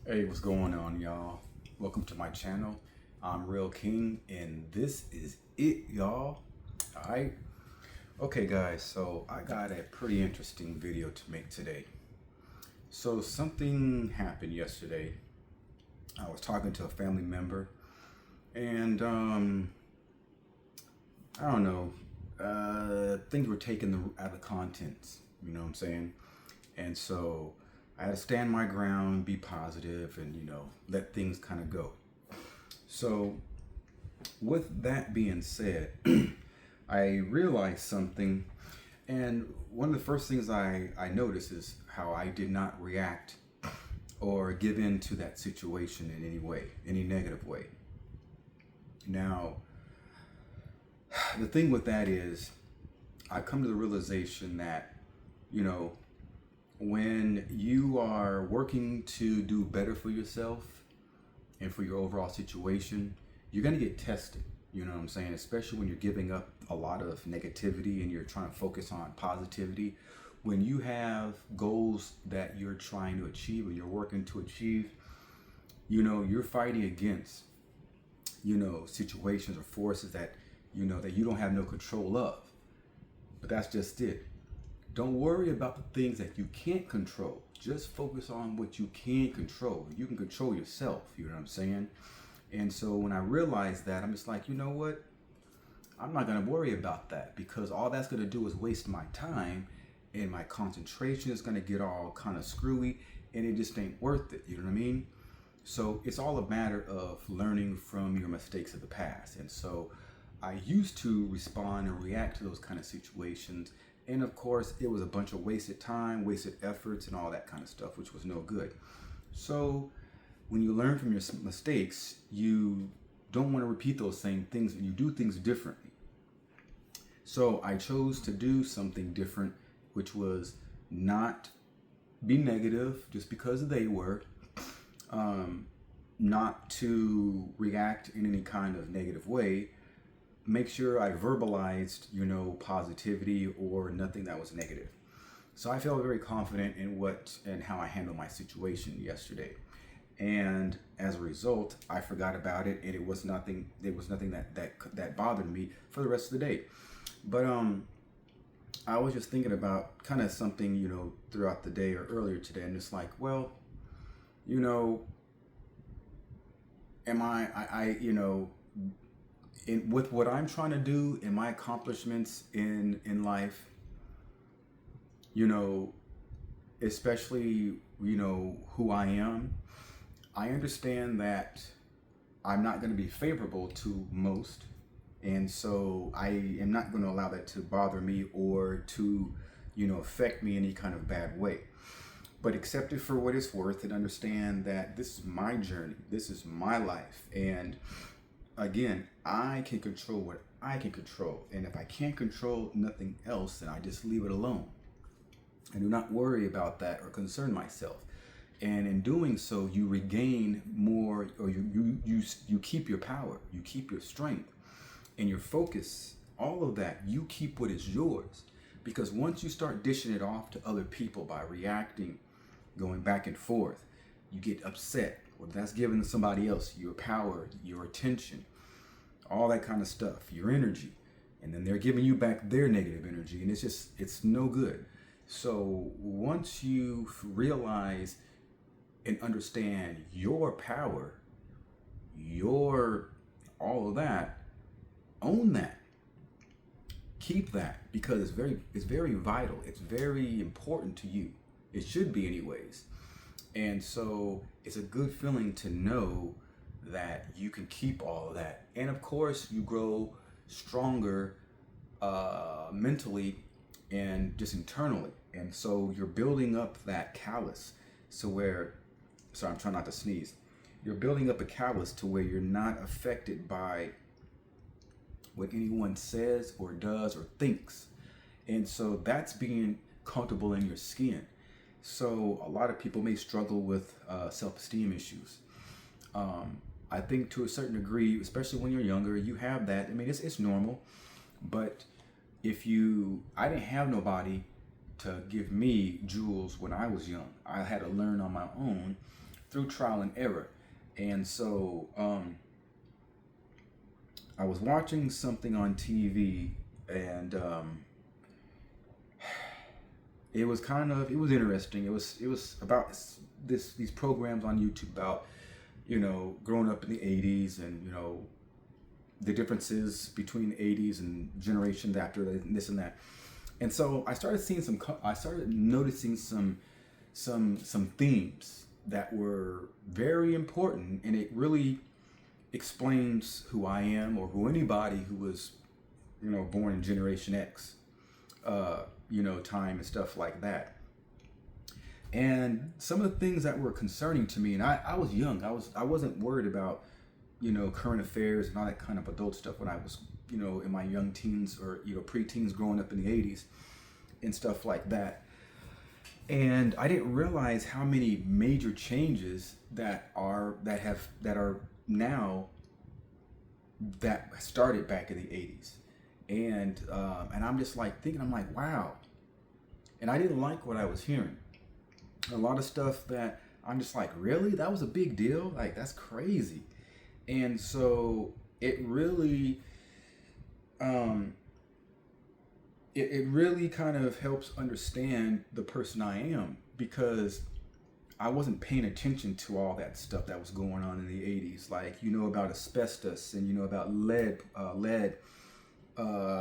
Hey, what's going on, y'all? Welcome to my channel. I'm Real King, and this is it, y'all. All right. Okay, guys. So I got a pretty interesting video to make today. So something happened yesterday. I was talking to a family member, and I don't know. Things were taken out of contents. You know what I'm saying? And so I had to stand my ground, be positive, and let things kind of go. So with that being said, I realized something, and one of the first things I noticed is how I did not react or give in to that situation in any way, any negative way. Now, the thing with that is, I come to the realization that, you know, when you are working to do better for yourself and for your overall situation, you're going to get tested. You know what I'm saying? Especially when you're giving up a lot of negativity and you're trying to focus on positivity. When you have goals that you're trying to achieve or you're working to achieve, you're fighting against, situations or forces that, that you don't have no control of. But that's just it. Don't worry about the things that you can't control. Just focus on what you can control. You can control yourself, you know what I'm saying? And so when I realized that, I'm just like, you know what? I'm not going to worry about that because all that's going to do is waste my time and my concentration is going to get all kind of screwy and it just ain't worth it. You know what I mean? So it's all a matter of learning from your mistakes of the past. And so I used to respond and react to those kind of situations. And of course, it was a bunch of wasted time, wasted efforts, and all that kind of stuff, which was no good. So when you learn from your mistakes, you don't want to repeat those same things and you do things differently. So I chose to do something different, which was not be negative just because they were, not to react in any kind of negative way. Make sure I verbalized, positivity or nothing that was negative. So I felt very confident in what and how I handled my situation yesterday. And as a result, I forgot about it and it was nothing that bothered me for the rest of the day. But I was just thinking about kind of something, throughout the day or earlier today, and it's like, well, am with what I'm trying to do in my accomplishments in life, especially, who I am, I understand that I'm not going to be favorable to most. And so I am not going to allow that to bother me or to, affect me in any kind of bad way. But accept it for what it's worth and understand that this is my journey. This is my life. And again, I can control what I can control. And if I can't control nothing else, then I just leave it alone. I do not worry about that or concern myself. And in doing so, you regain more, or you keep your power, you keep your strength and your focus, all of that. You keep what is yours. Because once you start dishing it off to other people by reacting, going back and forth, you get upset. Well, that's giving somebody else your power, your attention, all that kind of stuff, your energy. And then they're giving you back their negative energy. And it's no good. So once you realize and understand your power, your all of that, own that. Keep that, because it's very vital. It's very important to you. It should be anyways. And so it's a good feeling to know that you can keep all of that. And of course, you grow stronger mentally and just internally. And so you're building up that callus. Sorry, I'm trying not to sneeze. You're building up a callus to where you're not affected by what anyone says or does or thinks. And so that's being comfortable in your skin. So a lot of people may struggle with self-esteem issues. I think to a certain degree, especially when you're younger, you have that. I mean, it's normal. But I didn't have nobody to give me jewels when I was young. I had to learn on my own through trial and error. And so I was watching something on TV, and it was interesting. It was about these programs on YouTube about, growing up in the 80s, and the differences between the 80s and generations after this and that. And so I started noticing some themes that were very important, and it really explains who I am, or who anybody who was, born in Generation X, time and stuff like that. And some of the things that were concerning to me, and I was young, I wasn't worried about, current affairs and all that kind of adult stuff when I was, in my young teens, or, preteens, growing up in the 80s and stuff like that. And I didn't realize how many major changes that are now that started back in the 80s. And I'm just like thinking, I'm like, wow. And I didn't like what I was hearing. A lot of stuff that I'm just like, really? That was a big deal? Like, that's crazy. And so it really, it really kind of helps understand the person I am, because I wasn't paying attention to all that stuff that was going on in the 80s. Like, about asbestos, and about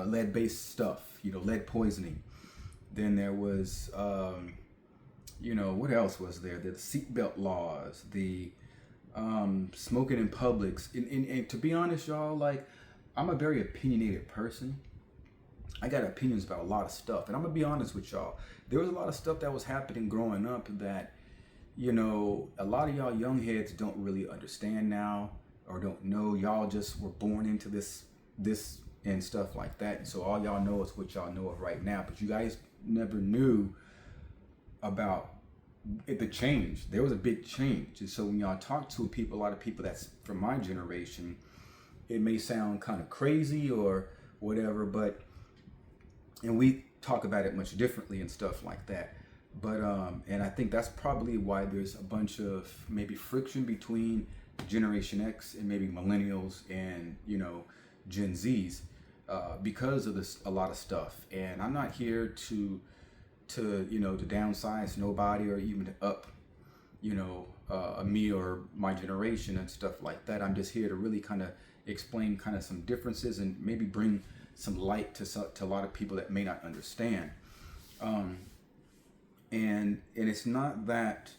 lead-based stuff, lead poisoning. Then there was, what else was there? The seatbelt laws, the smoking in publics. And to be honest, y'all, like, I'm a very opinionated person. I got opinions about a lot of stuff. And I'm going to be honest with y'all. There was a lot of stuff that was happening growing up that, a lot of y'all young heads don't really understand now, or don't know. Y'all just were born into this and stuff like that. And so all y'all know is what y'all know of right now. But you guys never knew about the change. There was a big change. And so when y'all talk to a lot of people that's from my generation, it may sound kind of crazy or whatever, and we talk about it much differently and stuff like that. But and I think that's probably why there's a bunch of maybe friction between Generation X and maybe millennials and Gen Zs, because of this, a lot of stuff. And I'm not here to downsize nobody, or even to up me or my generation and stuff like that. I'm just here to really kind of explain kind of some differences, and maybe bring some light to a lot of people that may not understand. And it's not that,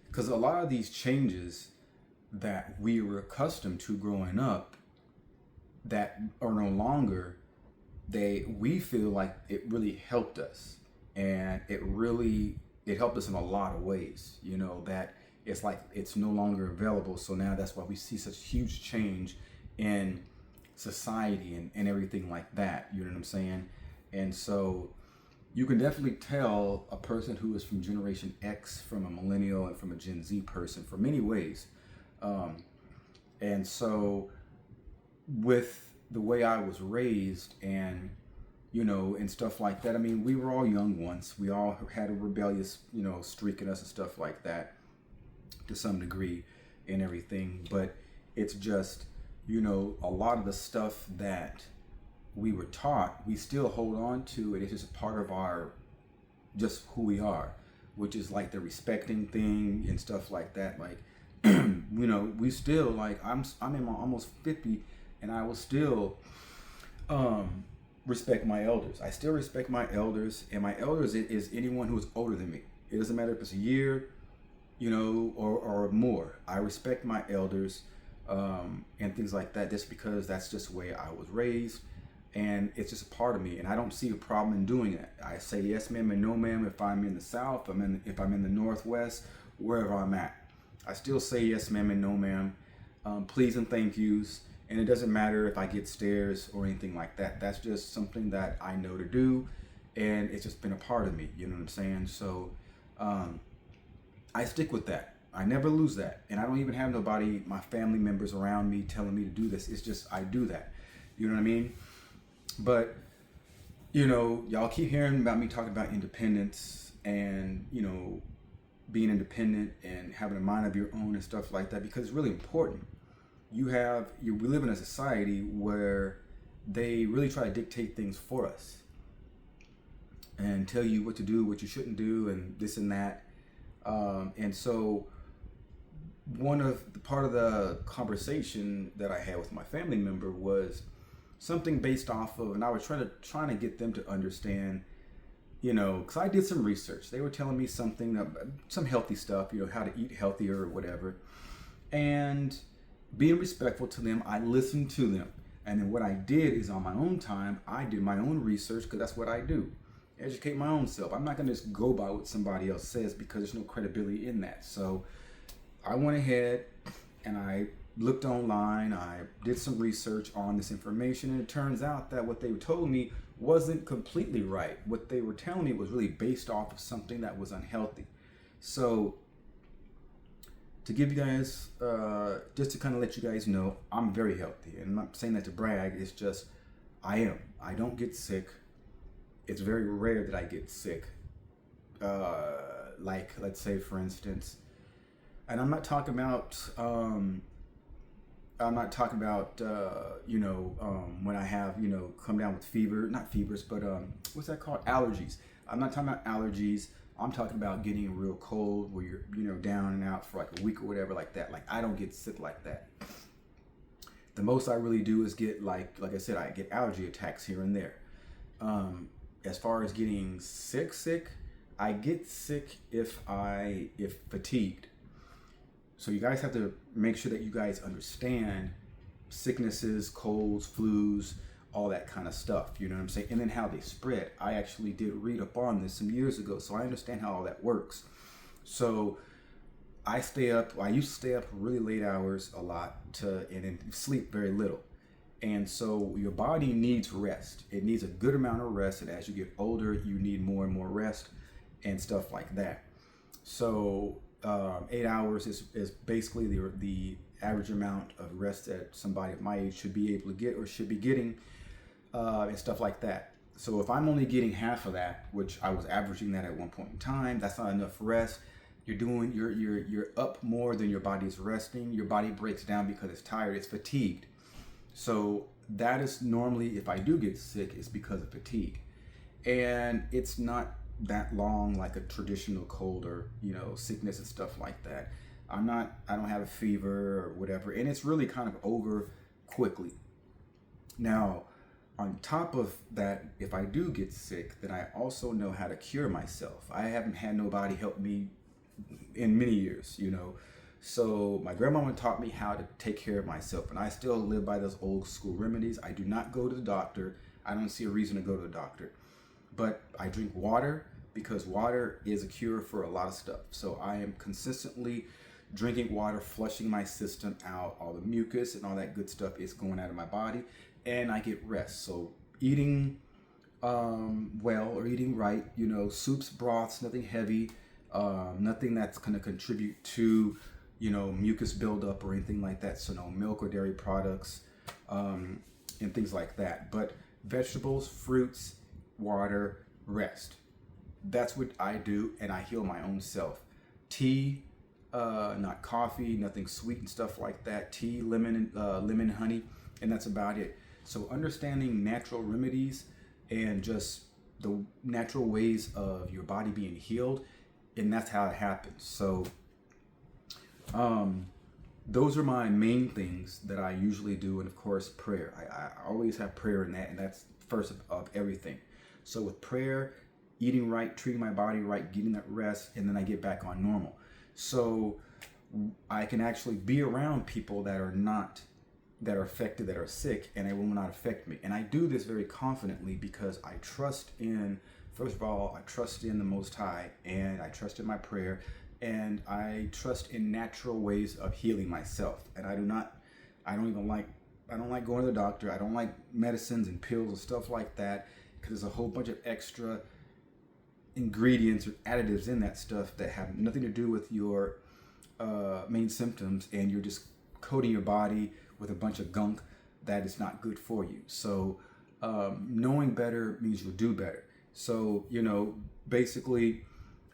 because a lot of these changes that we were accustomed to growing up, that are no longer, we feel like it really helped us, and it helped us in a lot of ways, that it's like it's no longer available. So now that's why we see such huge change in society and everything like that, you know what I'm saying? And so you can definitely tell a person who is from Generation X from a millennial and from a Gen Z person for many ways. And so with the way I was raised, and and stuff like that, I mean, we were all young once. We all had a rebellious streak in us and stuff like that, to some degree, and everything. But it's just a lot of the stuff that we were taught, we still hold on to, and it's just a part of just who we are, which is like the respecting thing and stuff like that. Like, we still, like, I'm in my almost 50, and I will still respect my elders. I still respect my elders, and my elders is anyone who is older than me. It doesn't matter if it's a year, or more. I respect my elders, and things like that, just because that's just the way I was raised, and it's just a part of me, and I don't see a problem in doing that. I say yes ma'am and no ma'am if I'm in the South, if I'm in the Northwest, wherever I'm at. I still say yes ma'am and no ma'am, please and thank yous, and it doesn't matter if I get stares or anything like that. That's just something that I know to do, and it's just been a part of me, you know what I'm saying? So I stick with that. I never lose that. And I don't even have nobody, my family members around me, telling me to do this. It's just, I do that. You know what I mean? But, y'all keep hearing about me talking about independence and, being independent and having a mind of your own and stuff like that, because it's really important. We live in a society where they really try to dictate things for us and tell you what to do, what you shouldn't do, and this and that. And so part of the conversation that I had with my family member was something based off of, and I was trying to get them to understand, because I did some research. They were telling me some healthy stuff, how to eat healthier or whatever. And being respectful to them, I listened to them. And then what I did is, on my own time, I did my own research, because that's what I do. Educate my own self. I'm not going to just go by what somebody else says, because there's no credibility in that. So I went ahead and I looked online. I did some research on this information, and it turns out that what they told me wasn't completely right. What they were telling me was really based off of something that was unhealthy. So to give you guys, just to kind of let you guys know, I'm very healthy. And I'm not saying that to brag. It's just, I am. I don't get sick. It's very rare that I get sick. Like, let's say, for instance, and I'm not talking about, when I have, come down with fever, not fevers, but what's that called? Allergies. I'm not talking about allergies. I'm talking about getting a real cold where you're, down and out for like a week or whatever like that. Like, I don't get sick like that. The most I really do is get like I said, I get allergy attacks here and there. As far as getting sick, I get sick if fatigued. So you guys have to make sure that you guys understand sicknesses, colds, flus, all that kind of stuff, you know what I'm saying? And then how they spread. I actually did read up on this some years ago, so I understand how all that works. So I used to stay up really late hours a lot and then sleep very little. And so your body needs rest. It needs a good amount of rest, and as you get older, you need more and more rest and stuff like that. So 8 hours is basically the average amount of rest that somebody of my age should be able to get or should be getting, and stuff like that. So if I'm only getting half of that, which I was averaging that at one point in time, that's not enough rest. You're up more than your body's resting. Your body breaks down because it's tired, it's fatigued. So that is normally, if I do get sick, it's because of fatigue. And it's not that long like a traditional cold or, sickness and stuff like that. I don't have a fever or whatever. And it's really kind of over quickly. Now, on top of that, if I do get sick, then I also know how to cure myself. I haven't had nobody help me in many years, So my grandmama taught me how to take care of myself, and I still live by those old school remedies. I do not go to the doctor. I don't see a reason to go to the doctor. But I drink water, because water is a cure for a lot of stuff. So I am consistently drinking water, flushing my system out. All the mucus and all that good stuff is going out of my body, and I get rest. So eating well, or eating right, soups, broths, nothing heavy, nothing that's going to contribute to mucus buildup or anything like that. So no milk or dairy products, and things like that. But vegetables, fruits, water, rest. That's what I do, and I heal my own self. Tea, not coffee, nothing sweet and stuff like that. Tea, lemon, honey, and that's about it. So understanding natural remedies and just the natural ways of your body being healed, and that's how it happens. So those are my main things that I usually do. And of course, prayer. I always have prayer in that, and that's first of everything. So with prayer, eating right, treating my body right, getting that rest, and then I get back on normal. So I can actually be around people that are affected, that are sick, and it will not affect me. And I do this very confidently because I trust in, first of all, I trust in the Most High, and I trust in my prayer, and I trust in natural ways of healing myself. And I don't like going to the doctor. I don't like medicines and pills and stuff like that, because there's a whole bunch of extra ingredients or additives in that stuff that have nothing to do with your main symptoms, and you're just coating your body with a bunch of gunk that is not good for you. So knowing better means you'll do better. So basically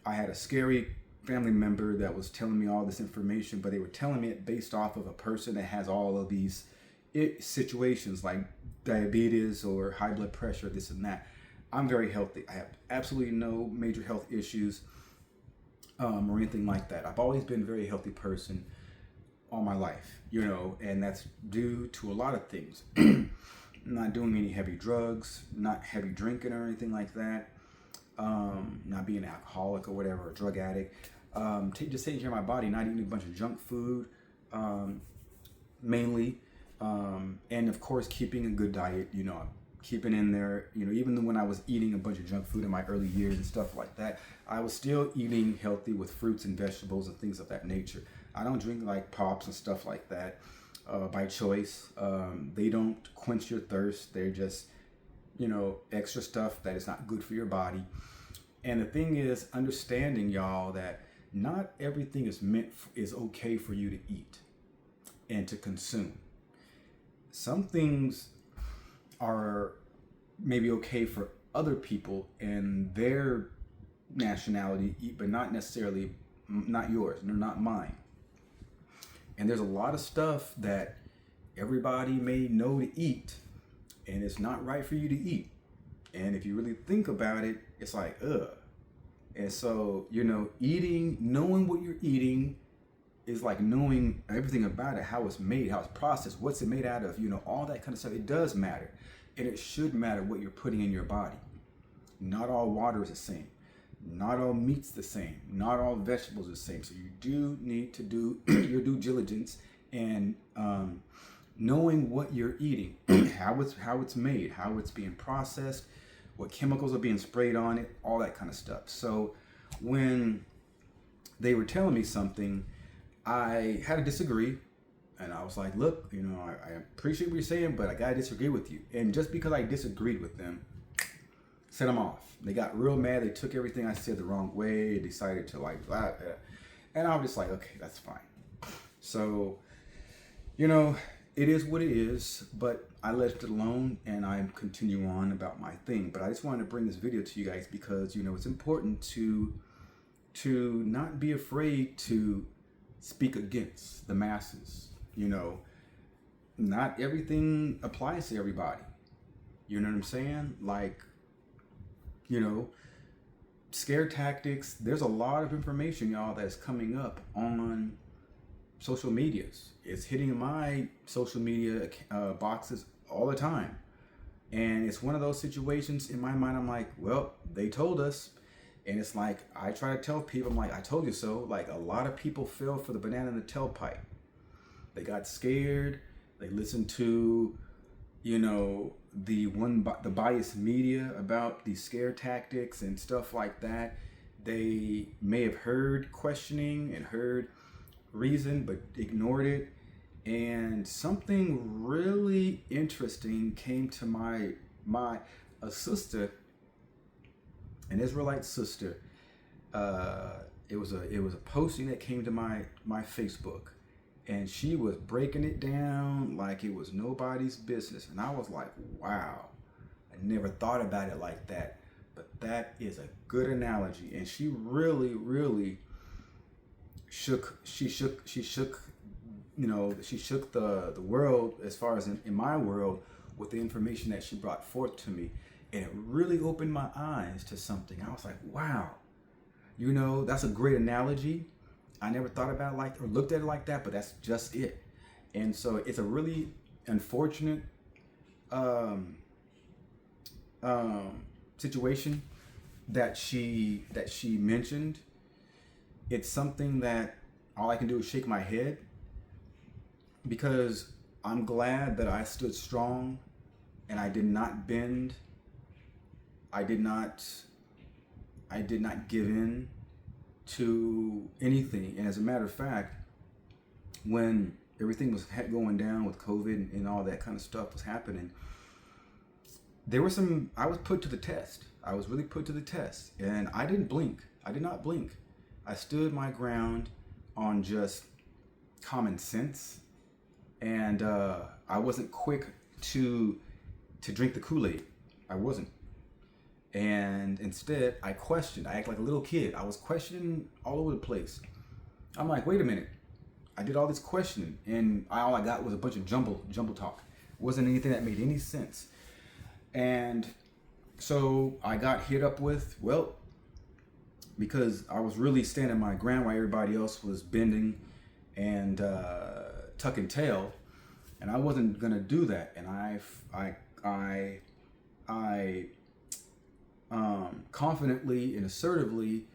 I had a scary family member that was telling me all this information, but they were telling me it based off of a person that has all of these situations like diabetes or high blood pressure, this and that. I'm very healthy. I have absolutely no major health issues or anything like that. I've always been a very healthy person all my life, and that's due to a lot of things. Not doing any heavy drugs, not heavy drinking or anything like that, not being an alcoholic or whatever, a drug addict, just taking care of my body, not eating a bunch of junk food, mainly, and of course keeping a good diet, keeping in there, even when I was eating a bunch of junk food in my early years and stuff like that, I was still eating healthy with fruits and vegetables and things of that nature. I don't drink like pops and stuff like that by choice. They don't quench your thirst. They're just, extra stuff that is not good for your body. And the thing is, understanding, y'all, that not everything is okay for you to eat and to consume. Some things are maybe okay for other people and their nationality eat, but not necessarily not yours, not mine. And there's a lot of stuff that everybody may know to eat, and it's not right for you to eat. And if you really think about it, it's like, ugh. And so, eating, knowing what you're eating is like knowing everything about it, how it's made, how it's processed, what's it made out of, all that kind of stuff. It does matter. And it should matter what you're putting in your body. Not all water is the same. Not all meat's the same. Not all vegetables are the same. So you do need to do your due diligence and knowing what you're eating, how it's made, how it's being processed, what chemicals are being sprayed on it, all that kind of stuff. So when they were telling me something, I had to disagree. And I was like, look, I appreciate what you're saying, but I gotta disagree with you. And just because I disagreed with them, set them off. They got real mad. They took everything I said the wrong way. They decided to and I was just like, okay, that's fine. So, it is what it is, but I left it alone and I continue on about my thing. But I just wanted to bring this video to you guys because, it's important to not be afraid to speak against the masses. Not everything applies to everybody. You know what I'm saying? Like, scare tactics. There's a lot of information, y'all, that's coming up on social medias. It's hitting my social media boxes all the time. And it's one of those situations in my mind, I'm like, well, they told us. And it's like, I try to tell people, I'm like, I told you so. Like, a lot of people fell for the banana in the tailpipe. They got scared. They listened to, the biased media about these scare tactics and stuff like that. They may have heard questioning and heard reason, but ignored it. And something really interesting came to my sister, an Israelite sister. It was a posting that came to my Facebook, and she was breaking it down like it was nobody's business. And I was like, wow, I never thought about it like that. But that is a good analogy. And she really, really shook the world, as far as in my world, with the information that she brought forth to me. And it really opened my eyes to something. I was like, wow, that's a great analogy. I never thought about it or looked at it like that, but that's just it. And so it's a really unfortunate situation that she mentioned. It's something that all I can do is shake my head, because I'm glad that I stood strong and I did not bend. I did not give in to anything. And as a matter of fact, when everything was going down with COVID and all that kind of stuff was happening, I was put to the test. I was really put to the test, and I didn't blink. I did not blink. I stood my ground on just common sense, and I wasn't quick to drink the Kool-Aid. I wasn't. And instead, I questioned. I act like a little kid. I was questioning all over the place. I'm like, wait a minute. I did all this questioning, and all I got was a bunch of jumble talk. It wasn't anything that made any sense. And so I got hit up with, well, because I was really standing my ground while everybody else was bending and tucking tail, and I wasn't gonna do that. And I confidently and assertively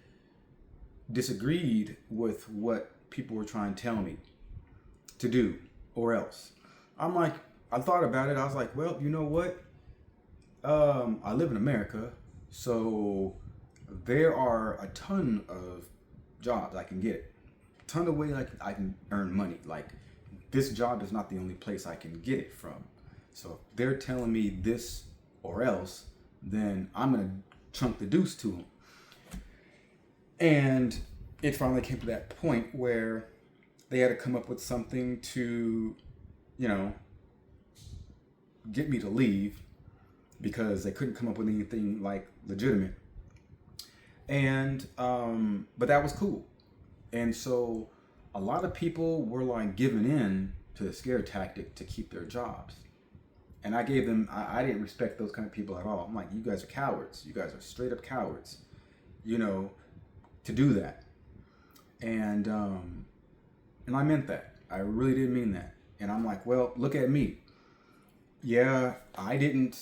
disagreed with what people were trying to tell me to do, or else. I'm like, I thought about it. I was like, well, you know what? I live in America, so there are a ton of jobs I can get. A ton of ways I can earn money. Like, this job is not the only place I can get it from. So if they're telling me this or else, then I'm gonna chunk the deuce to them. And it finally came to that point where they had to come up with something to, get me to leave, because they couldn't come up with anything like legitimate. And but that was cool. And so a lot of people were like giving in to the scare tactic to keep their jobs. And I gave them, I didn't respect those kind of people at all. I'm like, you guys are cowards. You guys are straight up cowards, to do that. And I meant that. I really did mean that. And I'm like, well, look at me. Yeah, I didn't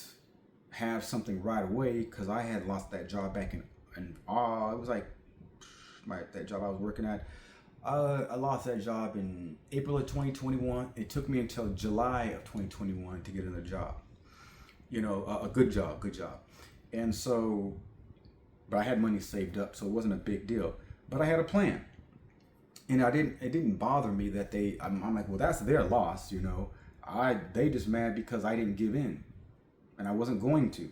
have something right away because I had lost that job back in it was like that job I was working at. I lost that job in April of 2021. It took me until July of 2021 to get another job. A good job. And so, but I had money saved up, so it wasn't a big deal. But I had a plan. And it didn't bother me that I'm like, well, that's their loss, they just mad because I didn't give in. And I wasn't going to.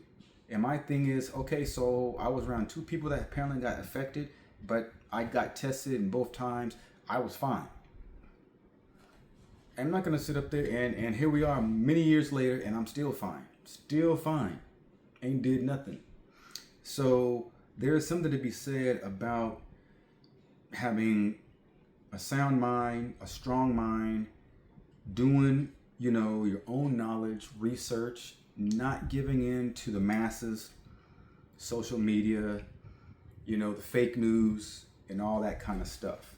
And my thing is, okay, so I was around two people that apparently got affected, but I got tested in both times. I was fine. I'm not going to sit up there and here we are many years later and I'm still fine. Still fine. Ain't did nothing. So there is something to be said about having a sound mind, a strong mind, doing, your own knowledge, research, not giving in to the masses, social media, the fake news and all that kind of stuff.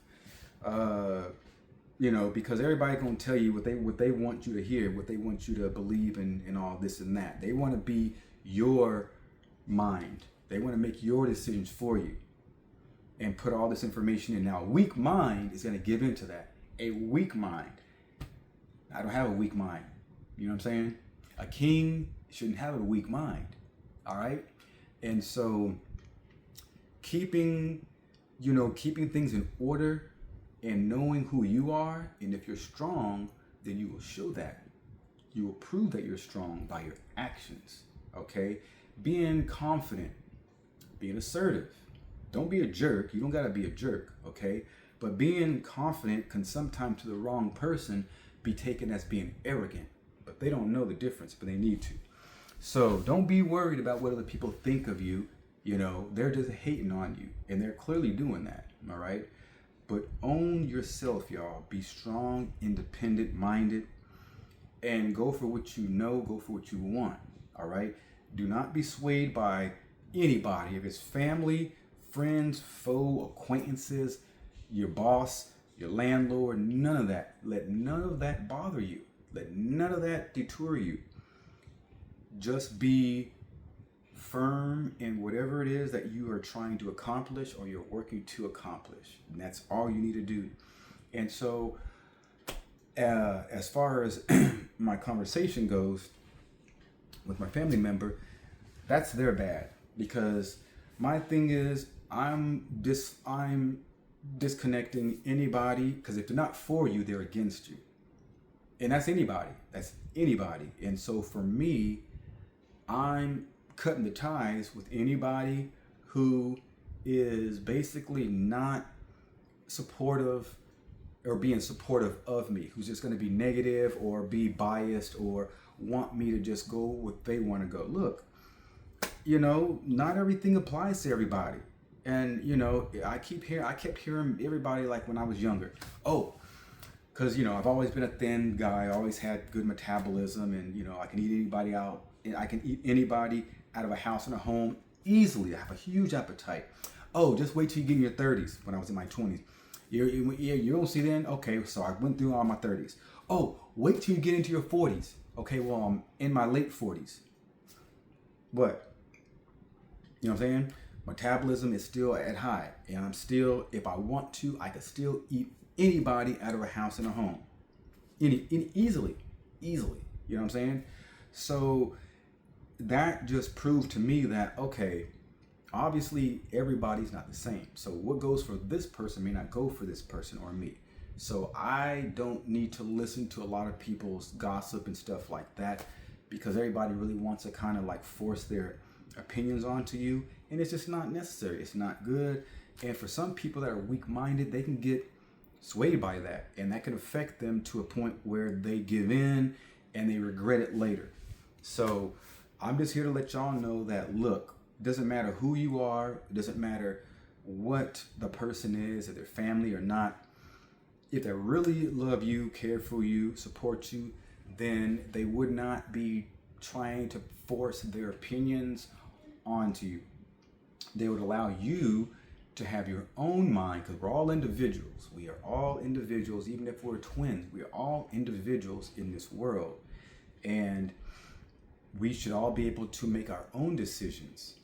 Because everybody gonna tell you what they want you to hear, what they want you to believe in, and all this and that. They want to be your mind. They want to make your decisions for you and put all this information in. Now, a weak mind is gonna give into that. A weak mind. I don't have a weak mind. You know what I'm saying? A king shouldn't have a weak mind. All right? And so keeping things in order and knowing who you are, and if you're strong, then you will show that. You will prove that you're strong by your actions. Okay? Being confident, being assertive. Don't be a jerk. You don't gotta be a jerk, okay? But being confident can sometimes to the wrong person be taken as being arrogant. But they don't know the difference, but they need to. So don't be worried about what other people think of you. They're just hating on you, and they're clearly doing that, all right? But own yourself, y'all. Be strong, independent minded, and go for what you know, go for what you want, all right? Do not be swayed by anybody. If it's family, friends, foe, acquaintances, your boss, your landlord, none of that. Let none of that bother you. Let none of that deter you. Just be firm in whatever it is that you are trying to accomplish or you're working to accomplish. And that's all you need to do. And so, as far as my conversation goes with my family member, that's their bad. Because my thing is, I'm disconnecting anybody, because if they're not for you, they're against you. And that's anybody. That's anybody. And so for me, I'm cutting the ties with anybody who is basically not supportive or being supportive of me, who's just going to be negative or be biased or want me to just go what they want to go. Look, you know, not everything applies to everybody. And, you know, I kept hearing everybody, like when I was younger, oh, because, you know, I've always been a thin guy, I always had good metabolism, and, you know, I can eat anybody out, I can eat anybody out of a house and a home easily. I have a huge appetite. Oh, just wait till you get in your 30s. When I was in my 20s, you don't see then. Okay, so I went through all my 30s. Oh, wait till you get into your 40s. Okay, well, I'm in my late 40s. What? You know what I'm saying? Metabolism is still at high, and I'm still, if I want to, I could still eat anybody out of a house and a home, easily. You know what I'm saying? So that just proved to me that, okay, obviously everybody's not the same. So what goes for this person may not go for this person or me. So I don't need to listen to a lot of people's gossip and stuff like that, because everybody really wants to kind of like force their opinions onto you, and it's just not necessary. It's not good. And for some people that are weak-minded, they can get swayed by that, and that can affect them to a point where they give in and they regret it later. So I'm just here to let y'all know that, look, it doesn't matter who you are, it doesn't matter what the person is, if they're family or not. If they really love you, care for you, support you, then they would not be trying to force their opinions onto you. They would allow you to have your own mind, because we're all individuals. We are all individuals, even if we're twins. We are all individuals in this world. And we should all be able to make our own decisions.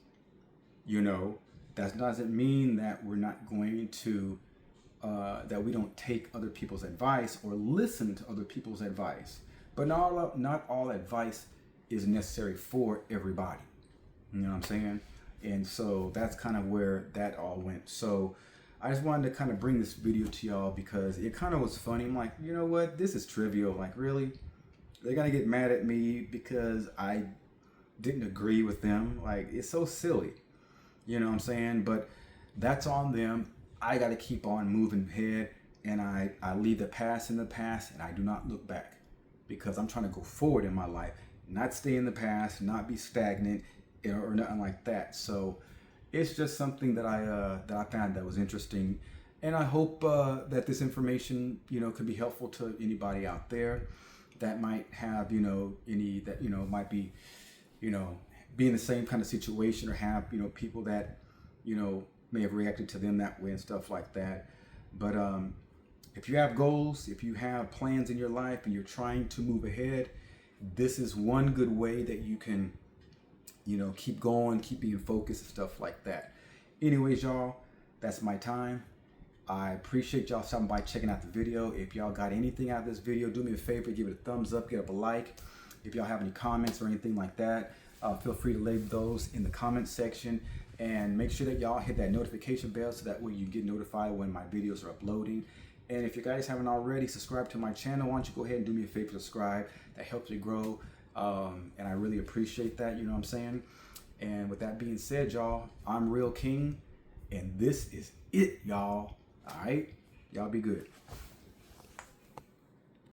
You know, that doesn't mean that we're not going to, that we don't take other people's advice or listen to other people's advice. But not all advice is necessary for everybody. You know what I'm saying? And so that's kind of where that all went. So I just wanted to kind of bring this video to y'all because it kind of was funny. I'm like, you know what? This is trivial. Like, really? They're going to get mad at me because I didn't agree with them? Like, it's so silly. You know what I'm saying? But that's on them. I got to keep on moving ahead, and I leave the past in the past, and I do not look back, because I'm trying to go forward in my life, not stay in the past, not be stagnant or nothing like that. So it's just something that I found that was interesting, and I hope that this information, you know, could be helpful to anybody out there that might have, you know, any that, you know, might be, you know, be in the same kind of situation, or have, you know, people that, you know, may have reacted to them that way and stuff like that. But if you have goals, if you have plans in your life and you're trying to move ahead, this is one good way that you can, you know, keep going, keep being focused and stuff like that. Anyways, y'all, that's my time. I appreciate y'all stopping by, checking out the video. If y'all got anything out of this video, do me a favor, give it a thumbs up, get up a like. If y'all have any comments or anything like that, feel free to leave those in the comment section. And make sure that y'all hit that notification bell so that way you get notified when my videos are uploading. And if you guys haven't already subscribed to my channel, why don't you go ahead and do me a favor, subscribe. That helps me grow, and I really appreciate that, you know what I'm saying? And with that being said, y'all, I'm Ri'LL King, and this is it, y'all. All right? Y'all be good.